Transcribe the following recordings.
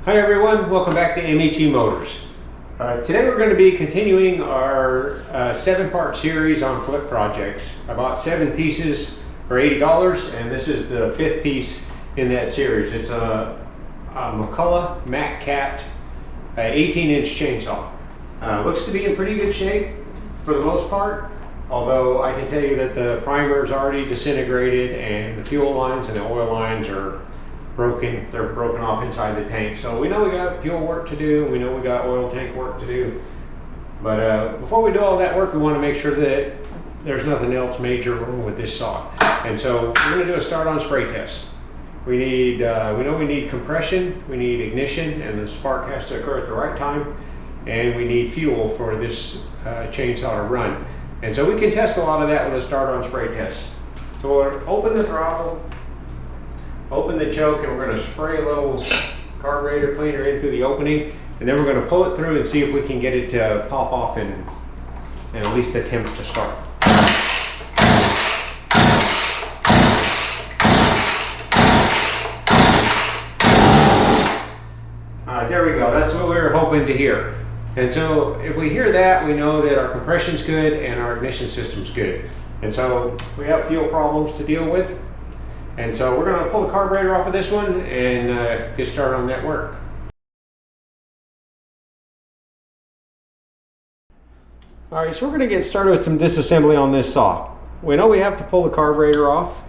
Hi everyone, welcome back to MHE Motors. Today we're going to be continuing our 7-part series on flip projects. I bought 7 pieces for $80 and this is the 5th piece in that series. It's a McCulloch MacCat 18-inch chainsaw. Looks to be in pretty good shape for the most part, although I can tell you that the primer is already disintegrated and the fuel lines and the oil lines are broken. They're broken off inside the tank. So we know we got fuel work to do. We know we got oil tank work to do. But before we do all that work, we want to make sure that there's nothing else major wrong with this saw. And so we're going to do a start on spray test. We need, we know we need compression, we need ignition, and the spark has to occur at the right time. And we need fuel for this chainsaw to run. And so we can test a lot of that with a start on spray test. So we'll open the throttle, open the choke, and we're going to spray a little carburetor cleaner in through the opening, and then we're going to pull it through and see if we can get it to pop off and at least attempt to start. Alright, there we go. That's what we were hoping to hear. And so if we hear that, we know that our compression's good and our ignition system's good. And so we have fuel problems to deal with. And so we're going to pull the carburetor off of this one and get started on that work. Alright, so we're going to get started with some disassembly on this saw. We know we have to pull the carburetor off.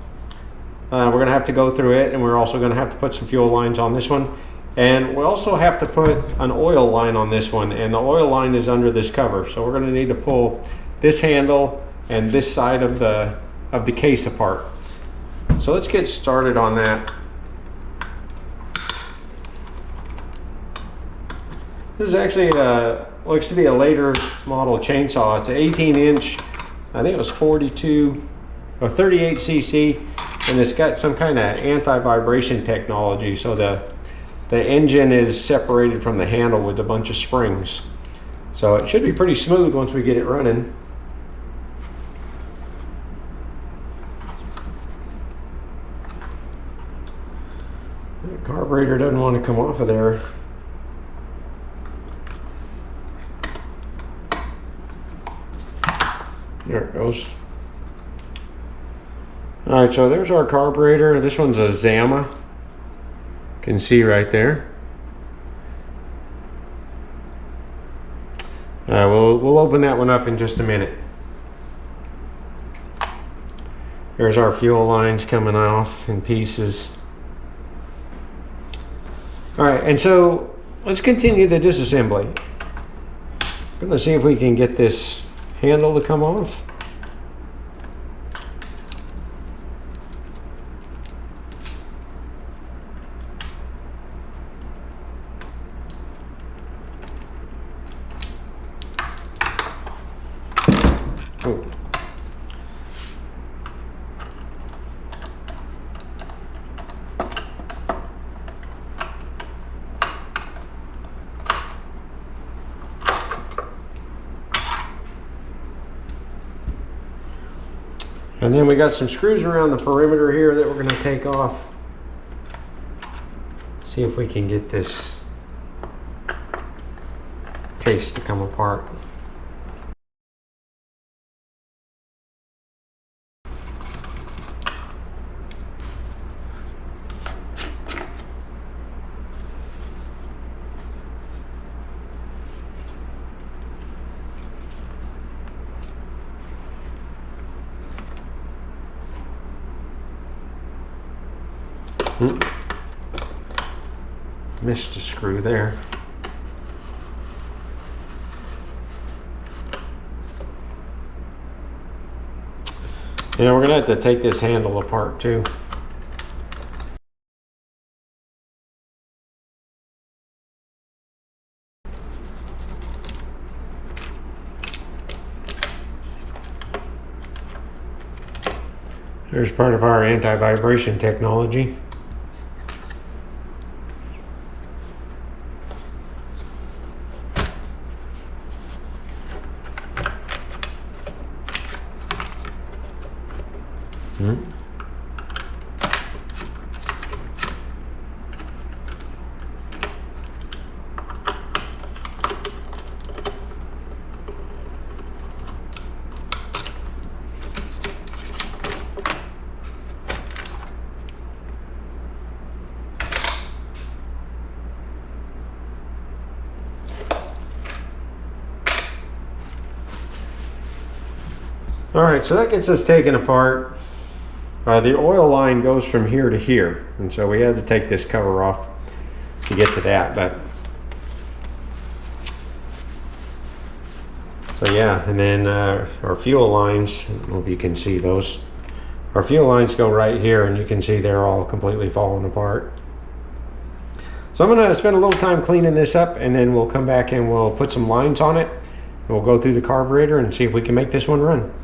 We're going to have to go through it, and we're also going to have to put some fuel lines on this one. And we also have to put an oil line on this one, and the oil line is under this cover. So we're going to need to pull this handle and this side of the case apart. So let's get started on that. This is actually looks to be a later model chainsaw. It's an 18-inch, I think it was 42 or 38 cc, and it's got some kind of anti-vibration technology. So the engine is separated from the handle with a bunch of springs. So it should be pretty smooth once we get it running. The carburetor doesn't want to come off of there. There it goes. Alright, so there's our carburetor. This one's a Zama. You can see right there. We'll open that one up in just a minute. There's our fuel lines coming off in pieces. All right, and so let's continue the disassembly. I'm going to see if we can get this handle to come off. Oh. And then we got some screws around the perimeter here that we're going to take off. See if we can get this case to come apart. Missed a screw there. Yeah, we're gonna have to take this handle apart too. There's part of our anti-vibration technology. All right, so that gets us taken apart. The oil line goes from here to here, and so we had to take this cover off to get to that. But so yeah, and then our fuel lines, I don't know if you can see those. Our fuel lines go right here, and you can see they're all completely falling apart. So I'm going to spend a little time cleaning this up, and then we'll come back and we'll put some lines on it, and we'll go through the carburetor and see if we can make this one run.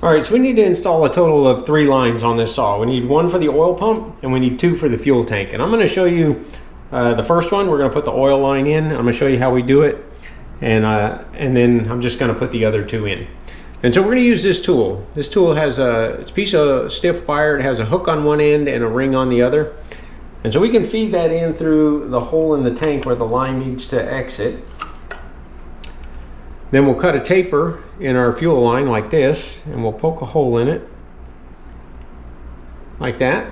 All right, so we need to install a total of 3 lines on this saw. We need 1 for the oil pump, and we need 2 for the fuel tank. And I'm going to show you the first one. We're going to put the oil line in. I'm going to show you how we do it, and then I'm just going to put the other 2 in. And so we're going to use this tool. This tool has it's a piece of stiff wire. It has a hook on one end and a ring on the other. And so we can feed that in through the hole in the tank where the line needs to exit. Then we'll cut a taper in our fuel line like this, and we'll poke a hole in it like that.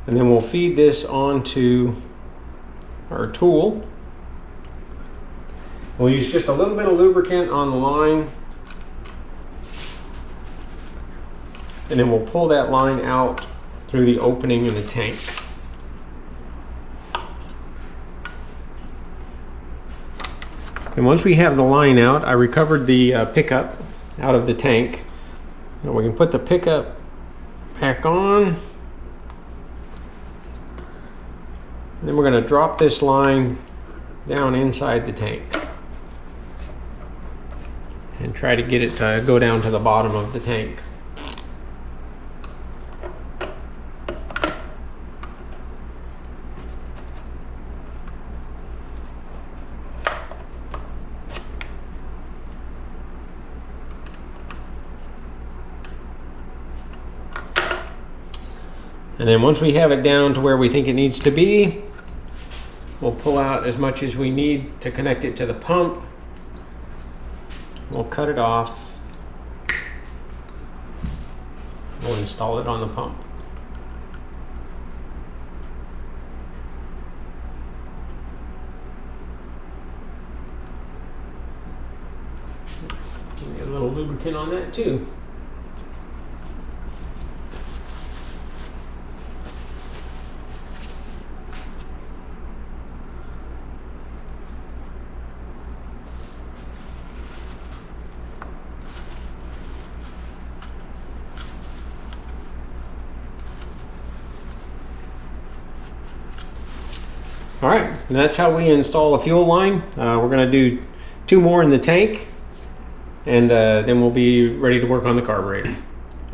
And then we'll feed this onto our tool. We'll use just a little bit of lubricant on the line, and then we'll pull that line out through the opening in the tank. And once we have the line out, I recovered the pickup out of the tank. And we can put the pickup back on. And then we're going to drop this line down inside the tank and try to get it to go down to the bottom of the tank. And then once we have it down to where we think it needs to be, we'll pull out as much as we need to connect it to the pump. We'll cut it off. We'll install it on the pump. Get a little lubricant on that too. All right, and that's how we install a fuel line. We're going to do 2 more in the tank, and then we'll be ready to work on the carburetor.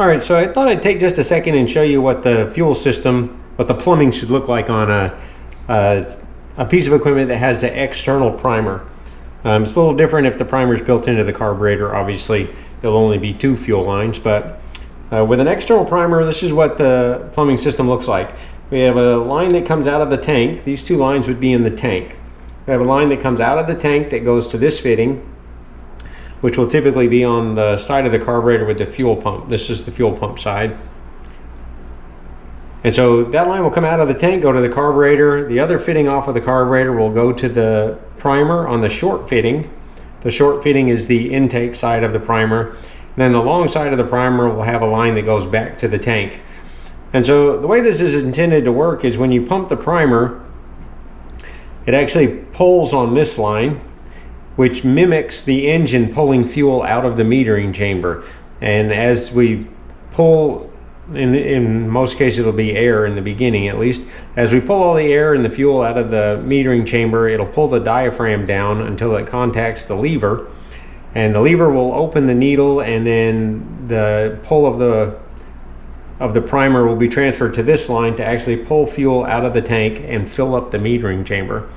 All right, so I thought I'd take just a second and show you what the fuel system, what the plumbing should look like on a piece of equipment that has the external primer. It's a little different if the primer is built into the carburetor. Obviously, there'll only be 2 fuel lines, but with an external primer, this is what the plumbing system looks like. We have a line that comes out of the tank. These 2 lines would be in the tank. We have a line that comes out of the tank that goes to this fitting, which will typically be on the side of the carburetor with the fuel pump. This is the fuel pump side. And so that line will come out of the tank, go to the carburetor. The other fitting off of the carburetor will go to the primer on the short fitting. The short fitting is the intake side of the primer. And then the long side of the primer will have a line that goes back to the tank. And so the way this is intended to work is when you pump the primer, it actually pulls on this line, which mimics the engine pulling fuel out of the metering chamber. And as we pull, in most cases it'll be air in the beginning at least, as we pull all the air and the fuel out of the metering chamber, it'll pull the diaphragm down until it contacts the lever. And the lever will open the needle, and then the pull of the primer will be transferred to this line to actually pull fuel out of the tank and fill up the metering chamber.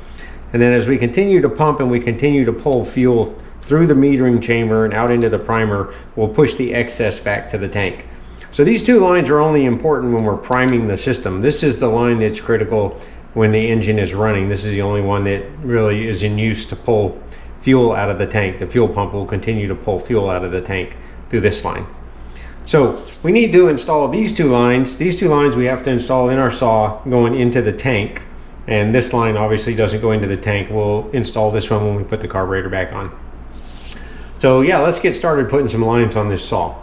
And then as we continue to pump and we continue to pull fuel through the metering chamber and out into the primer, we'll push the excess back to the tank. So these 2 lines are only important when we're priming the system. This is the line that's critical when the engine is running. This is the only one that really is in use to pull fuel out of the tank. The fuel pump will continue to pull fuel out of the tank through this line. So we need to install these 2 lines. These 2 lines we have to install in our saw going into the tank. And this line obviously doesn't go into the tank. We'll install this one when we put the carburetor back on. So yeah, let's get started putting some lines on this saw.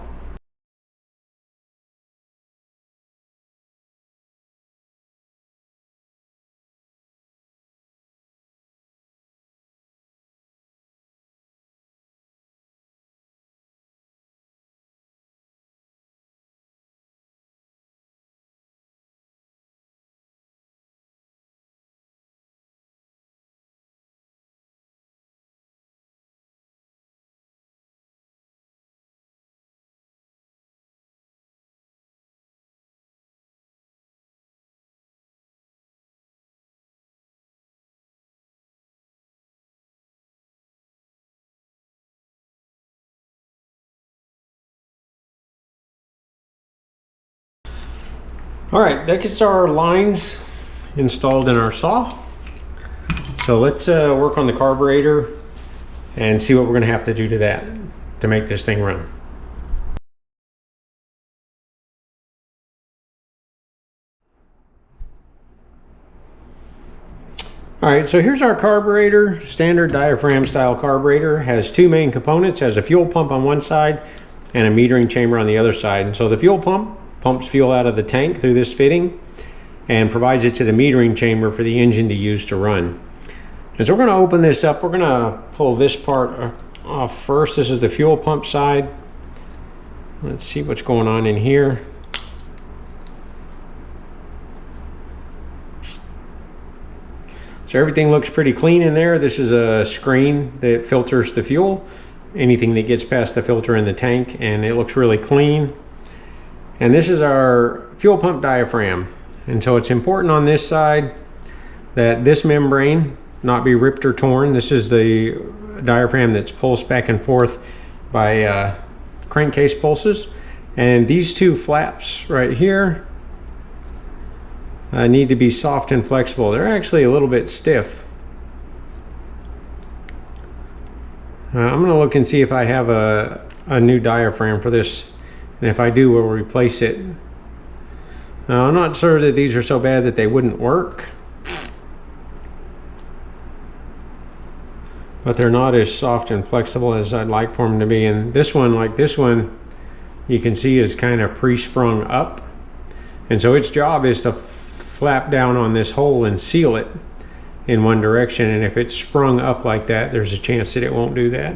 All right, that gets our lines installed in our saw. So let's work on the carburetor and see what we're gonna have to do to that to make this thing run. All right, so here's our carburetor. Standard diaphragm style carburetor. Has two main components. Has a fuel pump on one side and a metering chamber on the other side. And so the fuel pump pumps fuel out of the tank through this fitting and provides it to the metering chamber for the engine to use to run. And so we're going to open this up. We're going to pull this part off first. This is the fuel pump side. Let's see what's going on in here. So everything looks pretty clean in there. This is a screen that filters the fuel, anything that gets past the filter in the tank, and it looks really clean. And this is our fuel pump diaphragm. And so it's important on this side that this membrane not be ripped or torn. This is the diaphragm that's pulsed back and forth by crankcase pulses. And these two flaps right here need to be soft and flexible. They're actually a little bit stiff. I'm gonna look and see if I have a new diaphragm for this. And if I do, we'll replace it. I'm not sure that these are so bad that they wouldn't work, but they're not as soft and flexible as I'd like for them to be. And this one, like this one, you can see is kind of pre-sprung up. And so its job is to flap down on this hole and seal it in one direction. And if it's sprung up like that, there's a chance that it won't do that.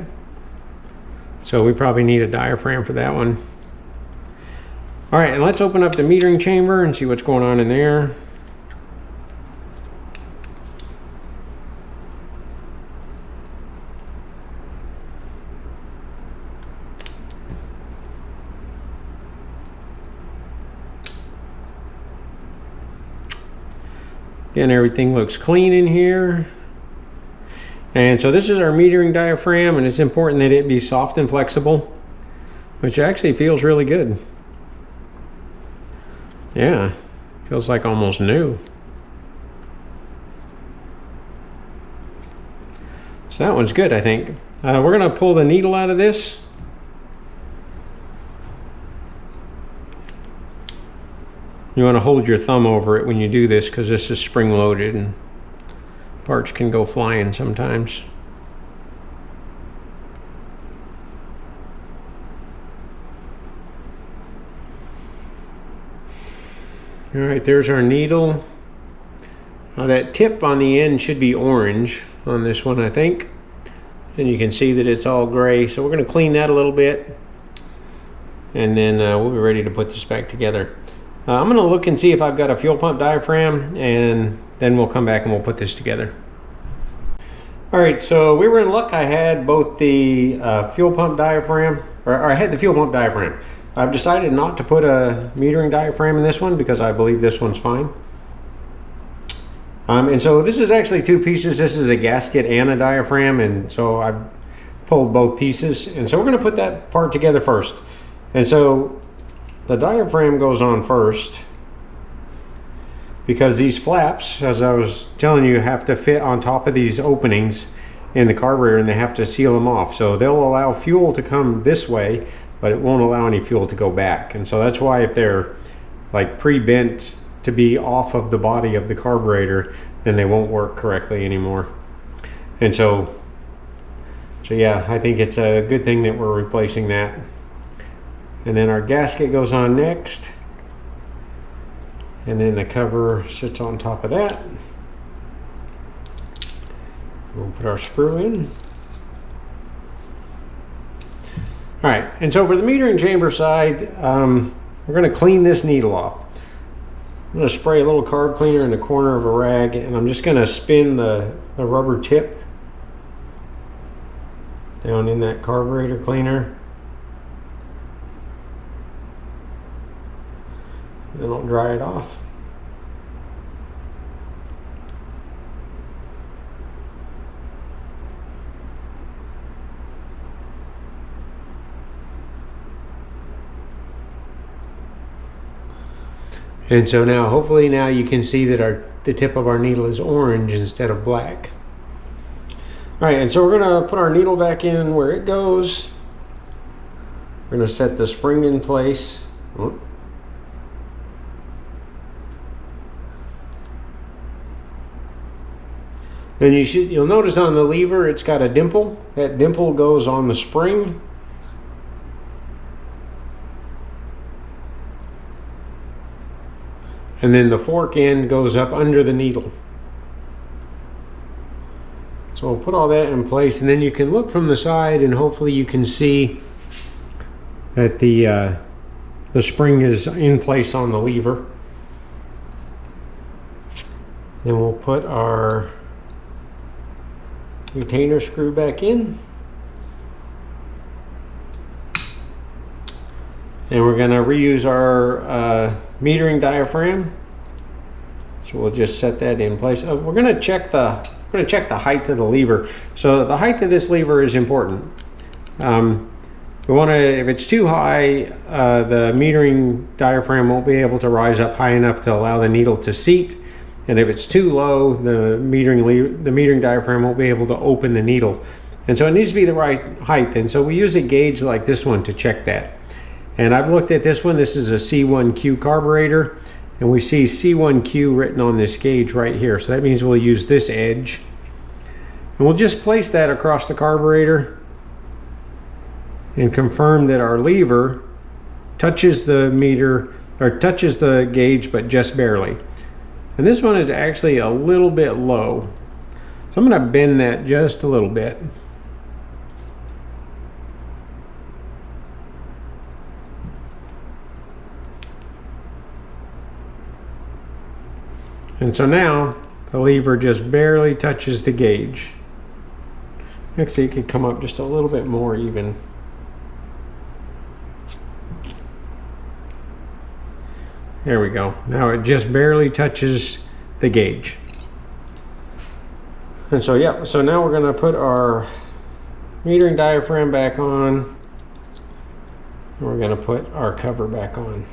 So we probably need a diaphragm for that one. All right, and let's open up the metering chamber and see what's going on in there. Again, everything looks clean in here. And so this is our metering diaphragm, and it's important that it be soft and flexible, which actually feels really good. Yeah, feels like almost new. So that one's good, I think. We're gonna pull the needle out of this. You wanna hold your thumb over it when you do this, because this is spring loaded and parts can go flying sometimes. All right, there's our needle. That tip on the end should be orange on this one, I think. And you can see that it's all gray. So we're gonna clean that a little bit. And then we'll be ready to put this back together. I'm gonna look and see if I've got a fuel pump diaphragm, and then we'll come back and we'll put this together. All right, so we were in luck. I had both the fuel pump diaphragm, or I had the fuel pump diaphragm. I've decided not to put a metering diaphragm in this one because I believe this one's fine. And so this is actually two pieces. This is a gasket and a diaphragm, and so I've pulled both pieces. And so we're gonna put that part together first. And so the diaphragm goes on first because these flaps, as I was telling you, have to fit on top of these openings in the carburetor, and they have to seal them off. So they'll allow fuel to come this way, but it won't allow any fuel to go back. And so that's why if they're like pre-bent to be off of the body of the carburetor, then they won't work correctly anymore. And so yeah, I think it's a good thing that we're replacing that. And then our gasket goes on next, and then the cover sits on top of that. We'll put our screw in. All right, and so for the metering chamber side, we're going to clean this needle off. I'm going to spray a little carb cleaner in the corner of a rag, and I'm just going to spin the rubber tip down in that carburetor cleaner. Then I'll dry it off. And so now, hopefully now you can see that the tip of our needle is orange instead of black. All right, and so we're gonna put our needle back in where it goes. We're gonna set the spring in place. Oh. Then you'll notice on the lever it's got a dimple. That dimple goes on the spring. And then the fork end goes up under the needle. So we'll put all that in place, and then you can look from the side and hopefully you can see that the spring is in place on the lever. Then we'll put our retainer screw back in. And we're going to reuse our metering diaphragm. So we'll just set that in place. We're going to check the height of the lever. So the height of this lever is important. We want to, if it's too high, the metering diaphragm won't be able to rise up high enough to allow the needle to seat. And if it's too low, the metering diaphragm won't be able to open the needle. And so it needs to be the right height. And so we use a gauge like this one to check that. And I've looked at this one. This is a C1Q carburetor, and we see C1Q written on this gauge right here. So that means we'll use this edge. And we'll just place that across the carburetor and confirm that our lever touches the meter, or touches the gauge, but just barely. And this one is actually a little bit low. So I'm going to bend that just a little bit. And so now the lever just barely touches the gauge. Actually, it could come up just a little bit more even. There we go. Now it just barely touches the gauge. And so yeah, so now we're going to put our metering diaphragm back on. And we're going to put our cover back on.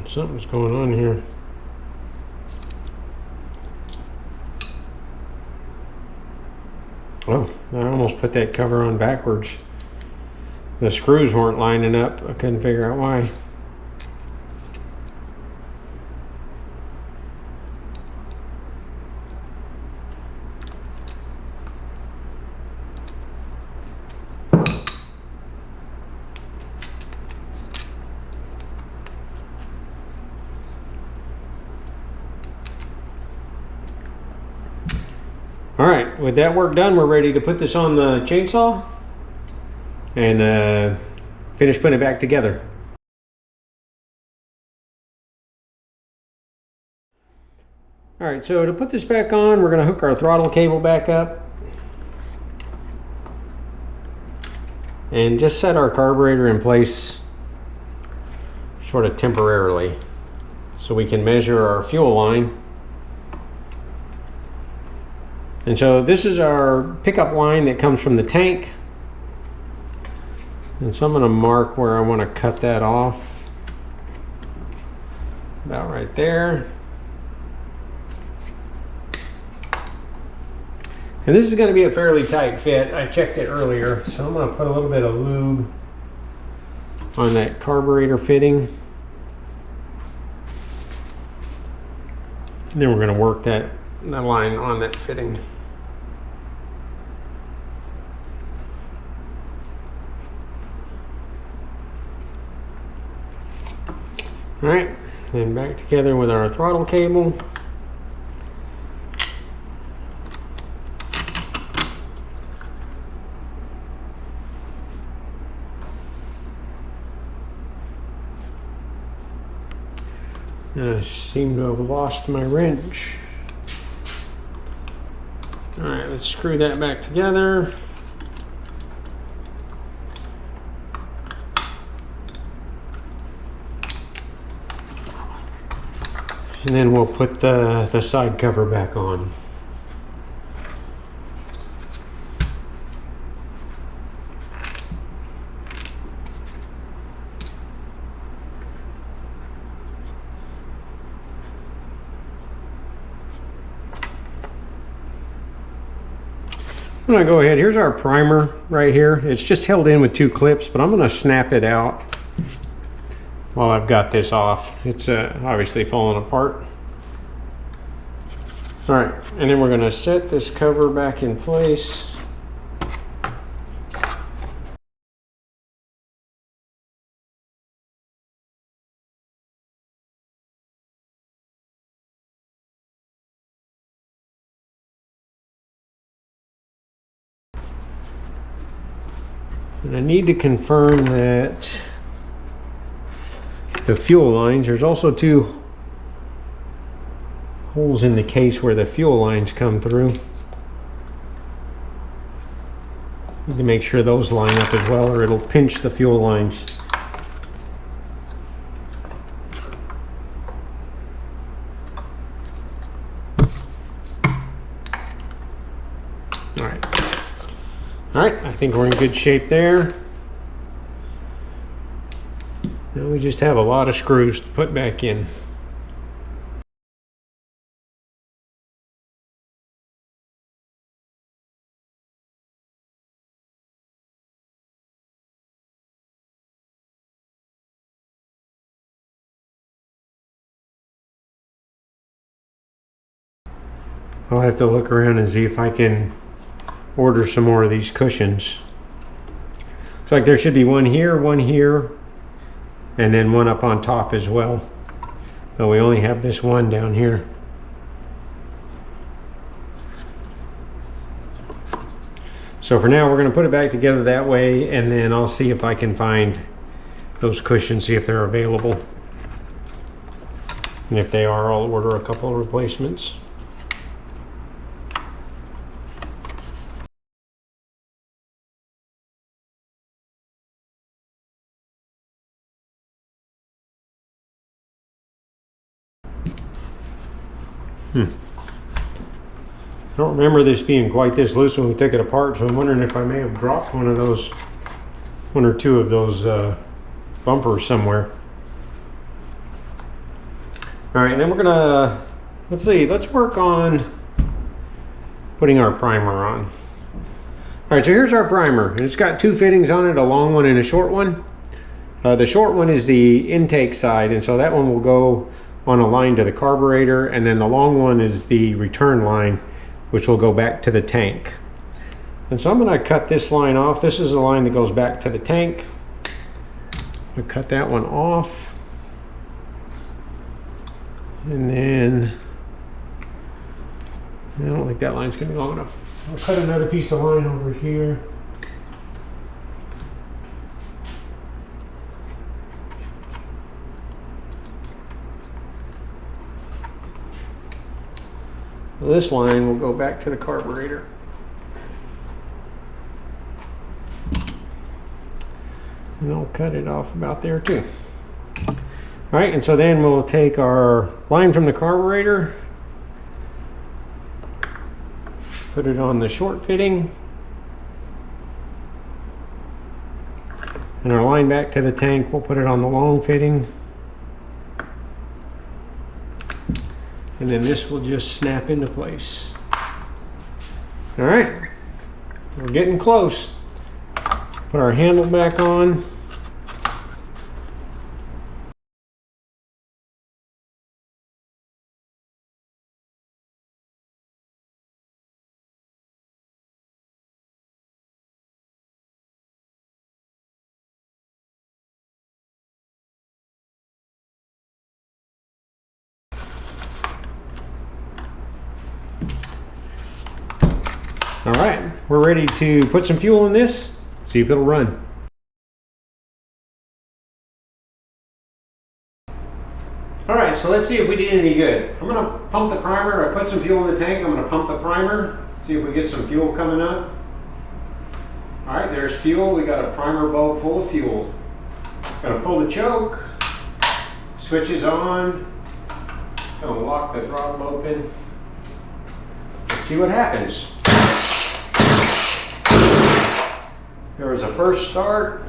Something's going on here. Oh, I almost put that cover on backwards. The screws weren't lining up. I couldn't figure out why. All right, with that work done, we're ready to put this on the chainsaw and finish putting it back together. All right, so to put this back on, we're going to hook our throttle cable back up and just set our carburetor in place sort of temporarily so we can measure our fuel line. And so this is our pickup line that comes from the tank. And so I'm going to mark where I want to cut that off. About right there. And this is going to be a fairly tight fit. I checked it earlier, so I'm going to put a little bit of lube on that carburetor fitting. And then we're going to work that line on that fitting. All right, then back together with our throttle cable. And I seem to have lost my wrench. All right, let's screw that back together. And then we'll put the side cover back on. I'm gonna go ahead, here's our primer right here. It's just held in with 2 clips, but I'm gonna snap it out while I've got this off. It's obviously falling apart. All right, and then we're gonna set this cover back in place. And I need to confirm that the fuel lines, there's also 2 holes in the case where the fuel lines come through. Need to make sure those line up as well, or it'll pinch the fuel lines. All right, I think we're in good shape there. Now we just have a lot of screws to put back in. I'll have to look around and see if I can order some more of these cushions. Looks like there should be one here, and then one up on top as well. But we only have this one down here. So for now, we're going to put it back together that way, and then I'll see if I can find those cushions, see if they're available. And if they are, I'll order a couple of replacements. I don't remember this being quite this loose when we took it apart, so I'm wondering if I may have dropped one or two of those bumpers somewhere. All right, and then we're gonna, let's work on putting our primer on. All right, so here's our primer, and it's got 2 fittings on it, a long one and a short one. The short one is the intake side, and so that one will go on a line to the carburetor, and then the long one is the return line, which will go back to the tank. And so I'm going to cut this line off. This is the line that goes back to the tank. I'll cut that one off, and then I don't think that line's going to be long enough. I'll cut another piece of line over here. This line will go back to the carburetor. And I'll cut it off about there too. All right, and so then we'll take our line from the carburetor, put it on the short fitting, And our line back to the tank, we'll put it on the long fitting. And then this will just snap into place. All right, we're getting close. Put our handle back on. All right, we're ready to put some fuel in this, see if it'll run. All right, so let's see if we did any good. I'm gonna pump the primer. I put some fuel in the tank. I'm gonna pump the primer, see if we get some fuel coming up. All right, there's fuel. We got a primer bulb full of fuel. Gonna pull the choke, switch is on. Gonna lock the throttle open. Let's see what happens. There was a first start.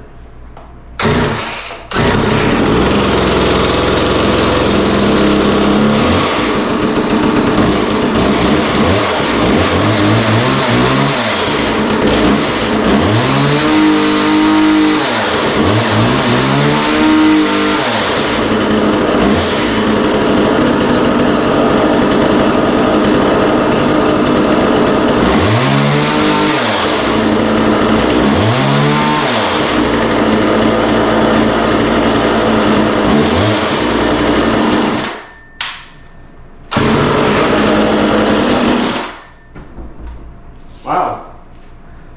Wow.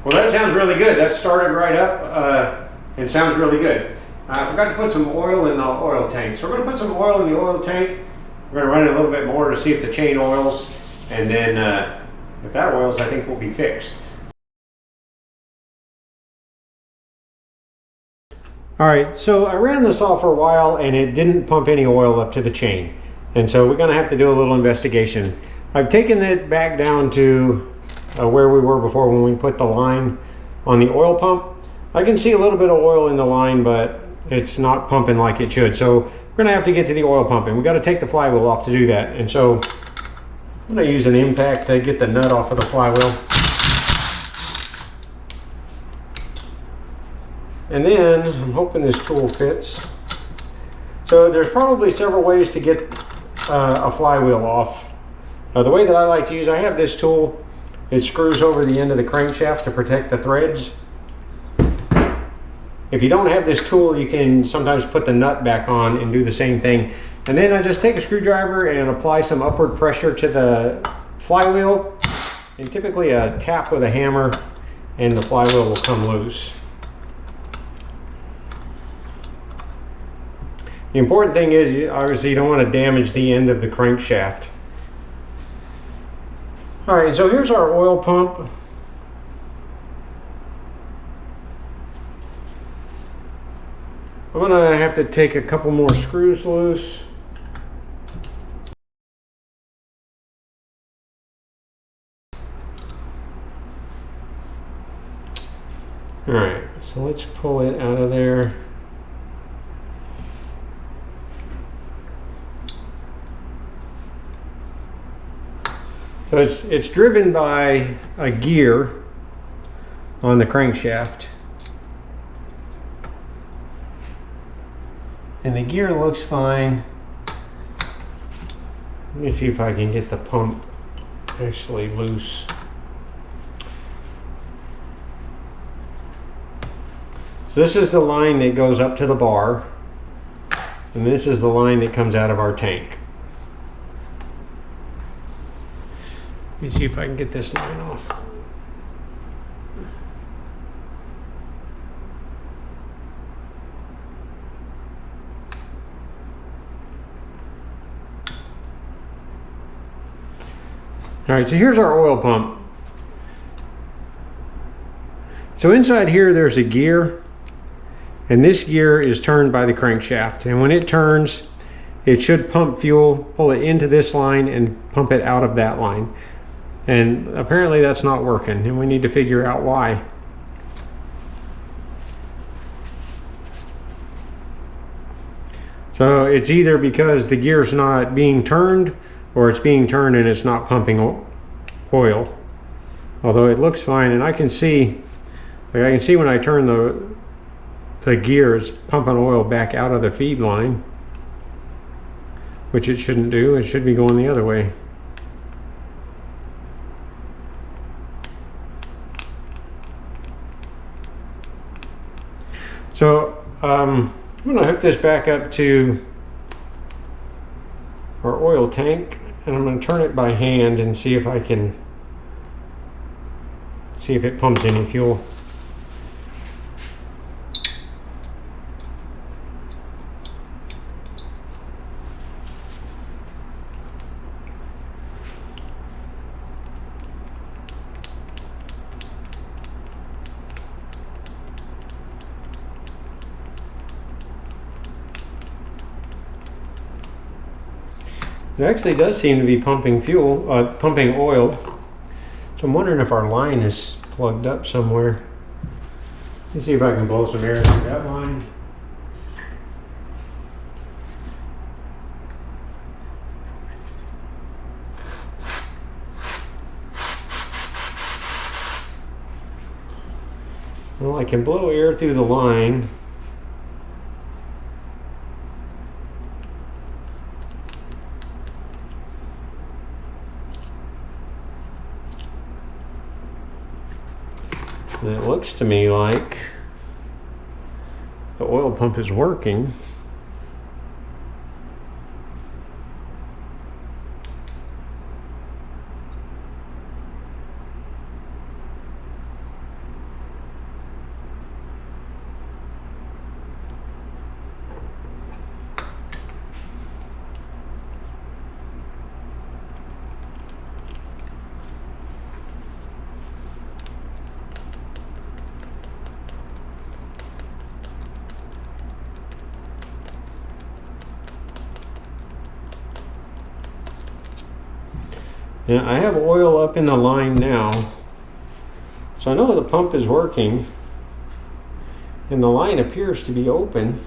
Well, that sounds really good. That started right up and sounds really good. I forgot to put some oil in the oil tank. So we're going to put some oil in the oil tank. We're going to run it a little bit more to see if the chain oils. And then if that oils, I think we'll be fixed. All right, so I ran this off for a while and it didn't pump any oil up to the chain. And so we're going to have to do a little investigation. I've taken it back down to where we were before when we put the line on the oil pump. I can see a little bit of oil in the line, but it's not pumping like it should. So we're gonna have to get to the oil pump, and we got to take the flywheel off to do that. And so I'm gonna use an impact to get the nut off of the flywheel. And then I'm hoping this tool fits. So there's probably several ways to get a flywheel off. The way that I like to use, I have this tool. It screws over the end of the crankshaft to protect the threads. If you don't have this tool, you can sometimes put the nut back on and do the same thing. And then I just take a screwdriver and apply some upward pressure to the flywheel, and typically a tap with a hammer and the flywheel will come loose. The important thing is, obviously, you don't want to damage the end of the crankshaft. All right, so here's our oil pump. I'm gonna have to take a couple more screws loose. All right, so let's pull it out of there. So it's driven by a gear on the crankshaft. And the gear looks fine. Let me see if I can get the pump actually loose. So this is the line that goes up to the bar, and this is the line that comes out of our tank. Let me see if I can get this line off. All right, so here's our oil pump. So inside here, there's a gear, and this gear is turned by the crankshaft. And when it turns, it should pump fuel, pull it into this line, and pump it out of that line. And apparently that's not working, and we need to figure out why. So it's either because the gear's not being turned, or it's being turned and it's not pumping oil. Although it looks fine, and I can see when I turn the gear, it's pumping oil back out of the feed line, which it shouldn't do. It should be going the other way. So I'm going to hook this back up to our oil tank, and I'm going to turn it by hand and see if I can see if it pumps any fuel. It actually does seem to be pumping pumping oil. So I'm wondering if our line is plugged up somewhere. Let's see if I can blow some air through that line. Well, I can blow air through the line. And it looks to me like the oil pump is working. Yeah, I have oil up in the line now, so I know the pump is working, and the line appears to be open.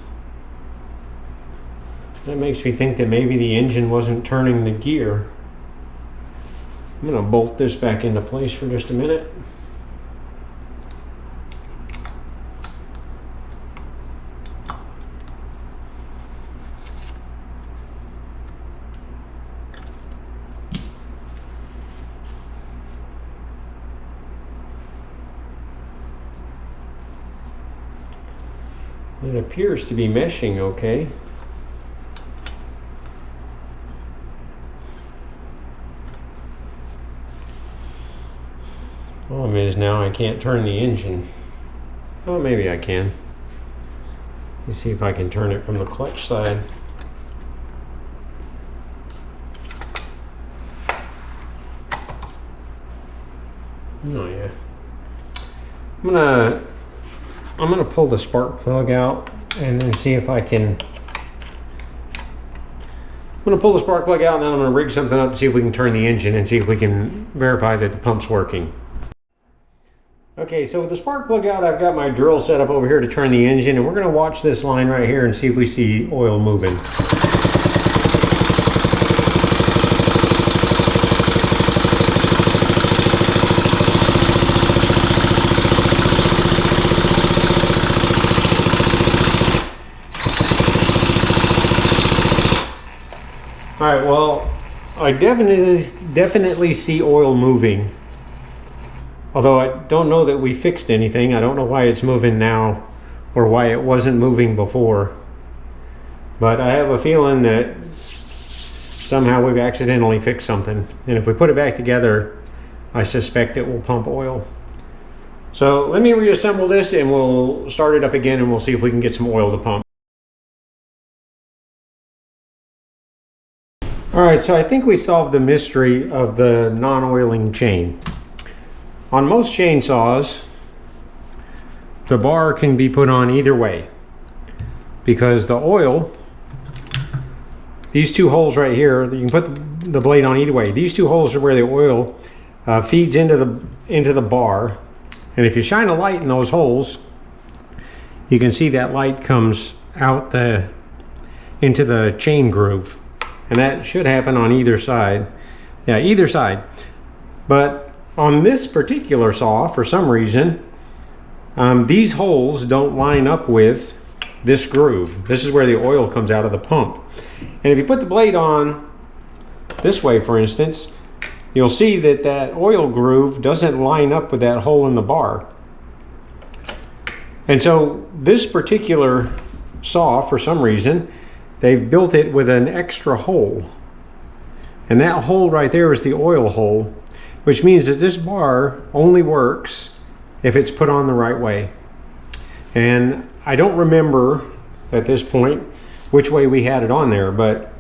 That makes me think that maybe the engine wasn't turning the gear. I'm going to bolt this back into place for just a minute. It appears to be meshing okay. Problem is now I can't turn the engine. Oh, maybe I can. Let me see if I can turn it from the clutch side. Oh yeah. I'm gonna pull the spark plug out and then see if I can. I'm gonna pull the spark plug out and then I'm gonna rig something up to see if we can turn the engine and see if we can verify that the pump's working. Okay, so with the spark plug out, I've got my drill set up over here to turn the engine, and we're gonna watch this line right here and see if we see oil moving. All right, well, I definitely see oil moving. Although I don't know that we fixed anything. I don't know why it's moving now or why it wasn't moving before. But I have a feeling that somehow we've accidentally fixed something. And if we put it back together, I suspect it will pump oil. So let me reassemble this and we'll start it up again and we'll see if we can get some oil to pump. All right, so I think we solved the mystery of the non-oiling chain. On most chainsaws, the bar can be put on either way because the oil, these two holes right here, you can put the blade on either way. These two holes are where the oil feeds into the bar, and if you shine a light in those holes, you can see that light comes out into the chain groove. And that should happen on either side. Yeah, either side. But on this particular saw, for some reason, these holes don't line up with this groove. This is where the oil comes out of the pump. And if you put the blade on this way, for instance, you'll see that that oil groove doesn't line up with that hole in the bar. And so this particular saw, for some reason, they've built it with an extra hole. And that hole right there is the oil hole, which means that this bar only works if it's put on the right way. And I don't remember at this point which way we had it on there, but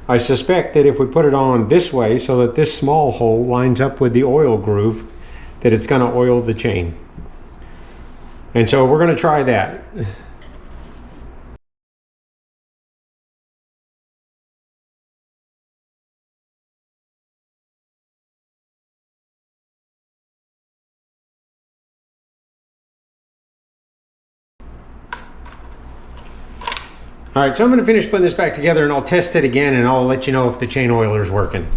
I suspect that if we put it on this way so that this small hole lines up with the oil groove, that it's going to oil the chain. And so we're going to try that. All right, so I'm going to finish putting this back together and I'll test it again and I'll let you know if the chain oiler is working.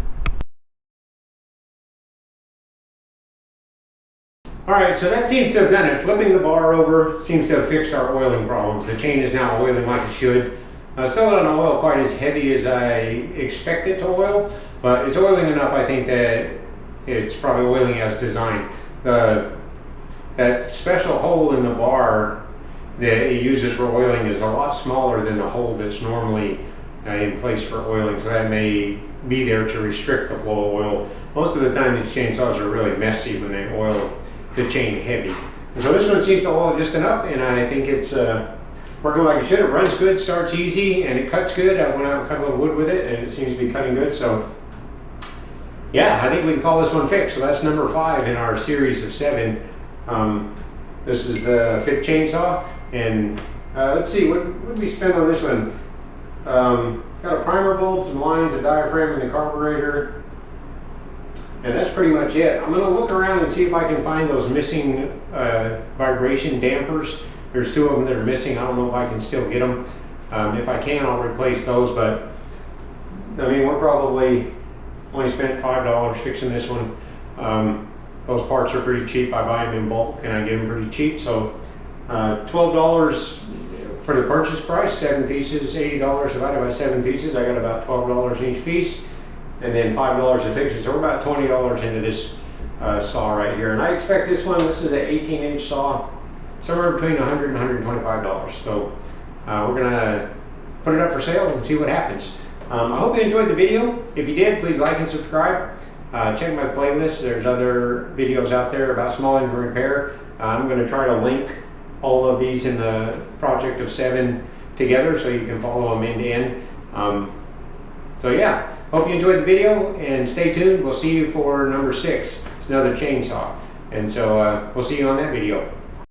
All right, so that seems to have done it. Flipping the bar over seems to have fixed our oiling problems. The chain is now oiling like it should. Still not oil quite as heavy as I expect it to oil, but it's oiling enough, I think, that it's probably oiling as designed. That special hole in the bar that it uses for oiling is a lot smaller than the hole that's normally in place for oiling, so that may be there to restrict the flow of oil. Most of the time these chainsaws are really messy when they oil the chain heavy. And so this one seems to oil just enough, and I think it's working like it should. It runs good, starts easy, and it cuts good. I went out and cut a little wood with it, and it seems to be cutting good. So yeah, I think we can call this one fixed. So that's number 5 in our series of 7. This is the 5th chainsaw. And let's see, what did we spend on this one? Got a primer bulb, some lines, a diaphragm, and the carburetor. And that's pretty much it. I'm going to look around and see if I can find those missing vibration dampers. There's 2 of them that are missing. I don't know if I can still get them. If I can, I'll replace those. But I mean, we're probably only spent $5 fixing this one. Those parts are pretty cheap. I buy them in bulk and I get them pretty cheap. So $12 for the purchase price, 7 pieces, $80 divided by 7 pieces. I got about $12 each piece, and then $5 to fix it. So we're about $20 into this saw right here. And I expect this one, this is an 18-inch saw, somewhere between $100 and $125. So we're gonna put it up for sale and see what happens. I hope you enjoyed the video. If you did, please like and subscribe. Check my playlist. There's other videos out there about small engine repair. I'm going to try to link all of these in the project of 7 together so you can follow them end to end. So yeah, hope you enjoyed the video and stay tuned. We'll see you for number 6. It's another chainsaw. And so we'll see you on that video.